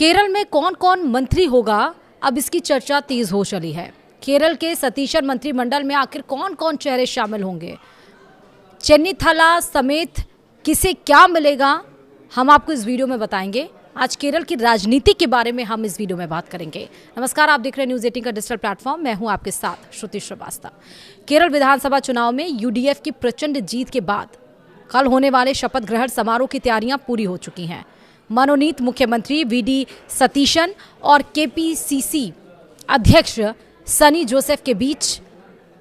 केरल में कौन कौन मंत्री होगा, अब इसकी चर्चा तेज हो चली है। केरल के सतीशन मंत्रिमंडल में आखिर कौन कौन चेहरे शामिल होंगे, चेन्नीथाला समेत किसे क्या मिलेगा, हम आपको इस वीडियो में बताएंगे। आज केरल की राजनीति के बारे में हम इस वीडियो में बात करेंगे। नमस्कार, आप देख रहे हैं न्यूज़ 18 का डिजिटल प्लेटफॉर्म। मैं हूं आपके साथ श्रुति श्रीवास्तव। केरल विधानसभा चुनाव में यूडीएफ की प्रचंड जीत के बाद कल होने वाले शपथ ग्रहण समारोह की तैयारियां पूरी हो चुकी हैं। मनोनीत मुख्यमंत्री वीडी सतीशन और केपीसीसी अध्यक्ष सनी जोसेफ के बीच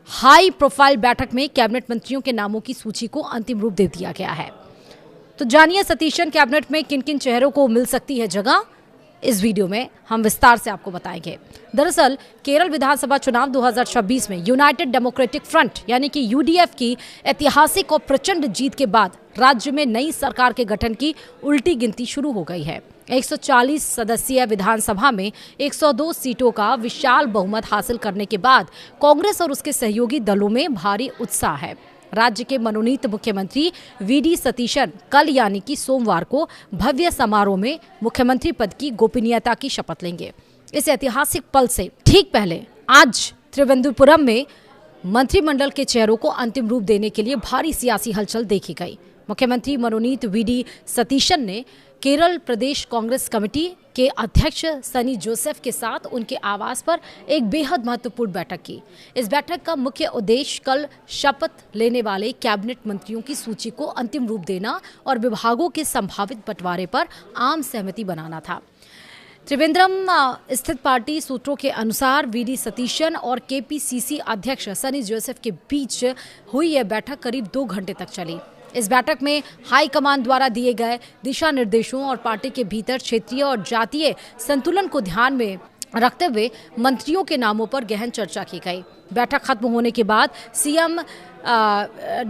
हाई प्रोफाइल बैठक में कैबिनेट मंत्रियों के नामों की सूची को अंतिम रूप दे दिया गया है। तो जानिए सतीशन कैबिनेट में किन किन चेहरों को मिल सकती है जगह, इस वीडियो में हम विस्तार से आपको बताएंगे। दरअसल केरल विधानसभा चुनाव 2026 में यूनाइटेड डेमोक्रेटिक फ्रंट यानी कि यूडीएफ की ऐतिहासिक और प्रचंड जीत के बाद राज्य में नई सरकार के गठन की उल्टी गिनती शुरू हो गई है। 140 सदस्यीय विधानसभा में 102 सीटों का विशाल बहुमत हासिल करने के बाद कांग्रेस और उसके सहयोगी दलों में भारी उत्साह है। राज्य के मनोनीत मुख्यमंत्री वीडी सतीशन कल यानी कि सोमवार को भव्य समारोह में मुख्यमंत्री पद की गोपनीयता की शपथ लेंगे। इस ऐतिहासिक पल से ठीक पहले आज त्रिवेंद्रपुरम में मंत्रिमंडल के चेहरों को अंतिम रूप देने के लिए भारी सियासी हलचल देखी गई। मुख्यमंत्री मनोनीत वीडी सतीशन ने केरल प्रदेश कांग्रेस कमेटी के अध्यक्ष सनी जोसेफ के साथ उनके आवास पर एक बेहद महत्वपूर्ण बैठक की। इस बैठक का मुख्य उद्देश्य कल शपथ लेने वाले कैबिनेट मंत्रियों की सूची को अंतिम रूप देना और विभागों के संभावित बंटवारे पर आम सहमति बनाना था। त्रिवेंद्रम स्थित पार्टी सूत्रों के अनुसार वीडी सतीशन और केपीसीसी अध्यक्ष सनी जोसेफ के बीच हुई यह बैठक करीब 2 घंटे तक चली। इस बैठक में हाईकमान द्वारा दिए गए दिशा निर्देशों और पार्टी के भीतर क्षेत्रीय और जातीय संतुलन को ध्यान में रखते हुए मंत्रियों के नामों पर गहन चर्चा की गई। बैठक खत्म होने के बाद सीएम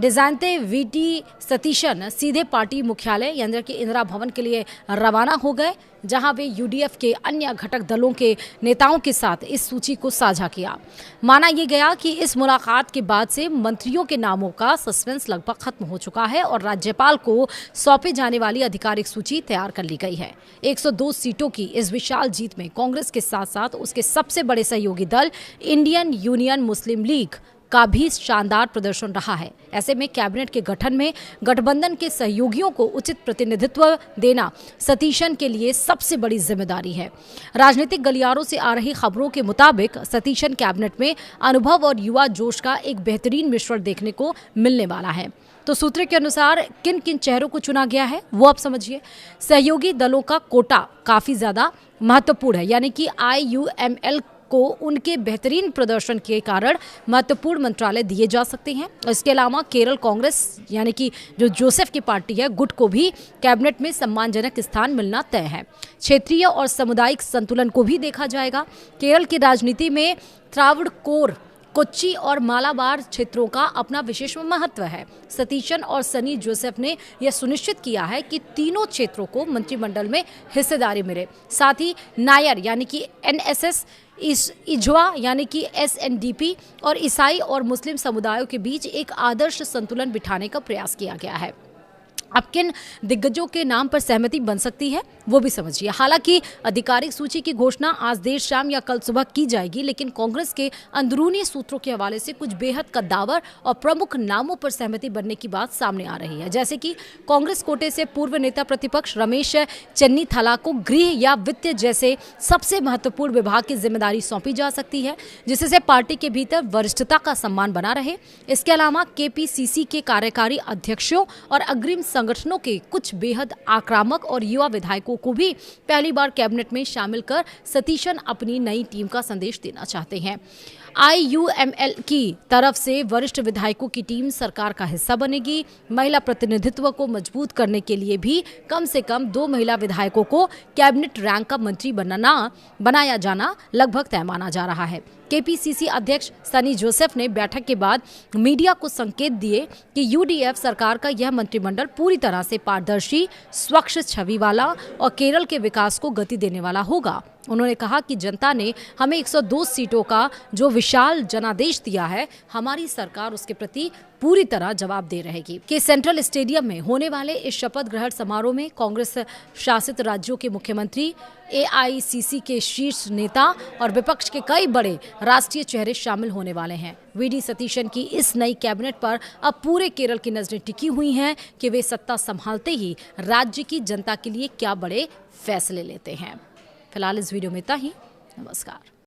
डिजाइनते वीडी सतीशन सीधे पार्टी मुख्यालय यानी कि इंदिरा भवन के लिए रवाना हो गए, जहां वे यूडीएफ के अन्य घटक दलों के नेताओं के साथ इस सूची को साझा किया। माना यह गया कि इस मुलाकात के बाद से मंत्रियों के नामों का सस्पेंस लगभग खत्म हो चुका है और राज्यपाल को सौंपे जाने वाली आधिकारिक सूची तैयार कर ली गई है। 102 सीटों की इस विशाल जीत में कांग्रेस के साथ साथ उसके सबसे बड़े सहयोगी दल इंडियन यूनियन मुस्लिम लीग का भी शानदार प्रदर्शन रहा है। ऐसे में कैबिनेट के गठन में गठबंधन के सहयोगियों को उचित प्रतिनिधित्व देना सतीशन के लिए सबसे बड़ी जिम्मेदारी है। राजनीतिक गलियारों से आ रही खबरों के मुताबिक सतीशन कैबिनेट में अनुभव और युवा जोश का एक बेहतरीन मिश्रण देखने को मिलने वाला है। तो सूत्र के अनुसार किन किन चेहरों को चुना गया है वो आप समझिए। सहयोगी दलों का कोटा काफी ज्यादा महत्वपूर्ण है, यानी कि IUML को उनके बेहतरीन प्रदर्शन के कारण महत्वपूर्ण मंत्रालय दिए जा सकते हैं। इसके अलावा केरल कांग्रेस यानी कि जो जोसेफ की पार्टी है, गुट को भी कैबिनेट में सम्मानजनक स्थान मिलना तय है। क्षेत्रीय और सामुदायिक संतुलन को भी देखा जाएगा। केरल की राजनीति में त्रावणकोर, कोच्चि और मालाबार क्षेत्रों का अपना विशेष महत्व है। सतीशन और सनी जोसेफ ने यह सुनिश्चित किया है कि तीनों क्षेत्रों को मंत्रिमंडल में हिस्सेदारी मिले। साथ ही नायर यानी कि NSS, इजवा यानी कि SNDP और ईसाई और मुस्लिम समुदायों के बीच एक आदर्श संतुलन बिठाने का प्रयास किया गया है। अब किन दिग्गजों के नाम पर सहमति बन सकती है वो भी समझिए। हालांकि आधिकारिक सूची की घोषणा आज देर शाम या कल सुबह की जाएगी, लेकिन कांग्रेस के अंदरूनी सूत्रों के हवाले से कुछ बेहद कद्दावर और प्रमुख नामों पर सहमति बनने की बात सामने आ रही है। जैसे कि कांग्रेस कोटे से पूर्व नेता प्रतिपक्ष रमेश चेन्नीथाला को गृह या वित्त जैसे सबसे महत्वपूर्ण विभाग की जिम्मेदारी सौंपी जा सकती है, जिससे पार्टी के भीतर वरिष्ठता का सम्मान बना रहे। इसके अलावा केपीसीसी के कार्यकारी अध्यक्षों और अग्रिम संगठनों के कुछ बेहद आक्रामक और युवा विधायकों को भी पहली बार कैबिनेट में शामिल कर सतीशन अपनी नई टीम का संदेश देना चाहते हैं। IUML की तरफ से वरिष्ठ विधायकों की टीम सरकार का हिस्सा बनेगी। महिला प्रतिनिधित्व को मजबूत करने के लिए भी कम से कम 2 महिला विधायकों को कैबिनेट रैंक का मंत्री बनाया जाना लगभग तय माना जा रहा है। केपीसीसी अध्यक्ष सनी जोसेफ ने बैठक के बाद मीडिया को संकेत दिए कि यूडीएफ सरकार का यह मंत्रिमंडल पूरी तरह से पारदर्शी, स्वच्छ छवि वाला और केरल के विकास को गति देने वाला होगा। उन्होंने कहा कि जनता ने हमें 102 सीटों का जो विशाल जनादेश दिया है, हमारी सरकार उसके प्रति पूरी तरह जवाब दे रहेगी। कि सेंट्रल स्टेडियम में होने वाले इस शपथ ग्रहण समारोह में कांग्रेस शासित राज्यों के मुख्यमंत्री, एआईसीसी के शीर्ष नेता और विपक्ष के कई बड़े राष्ट्रीय चेहरे शामिल होने वाले हैं। वीडी सतीशन की इस नई कैबिनेट पर अब पूरे केरल की नजरें टिकी हुई हैं कि वे सत्ता संभालते ही राज्य की जनता के लिए क्या बड़े फैसले लेते हैं। फिलहाल इस वीडियो में इतना ही। नमस्कार।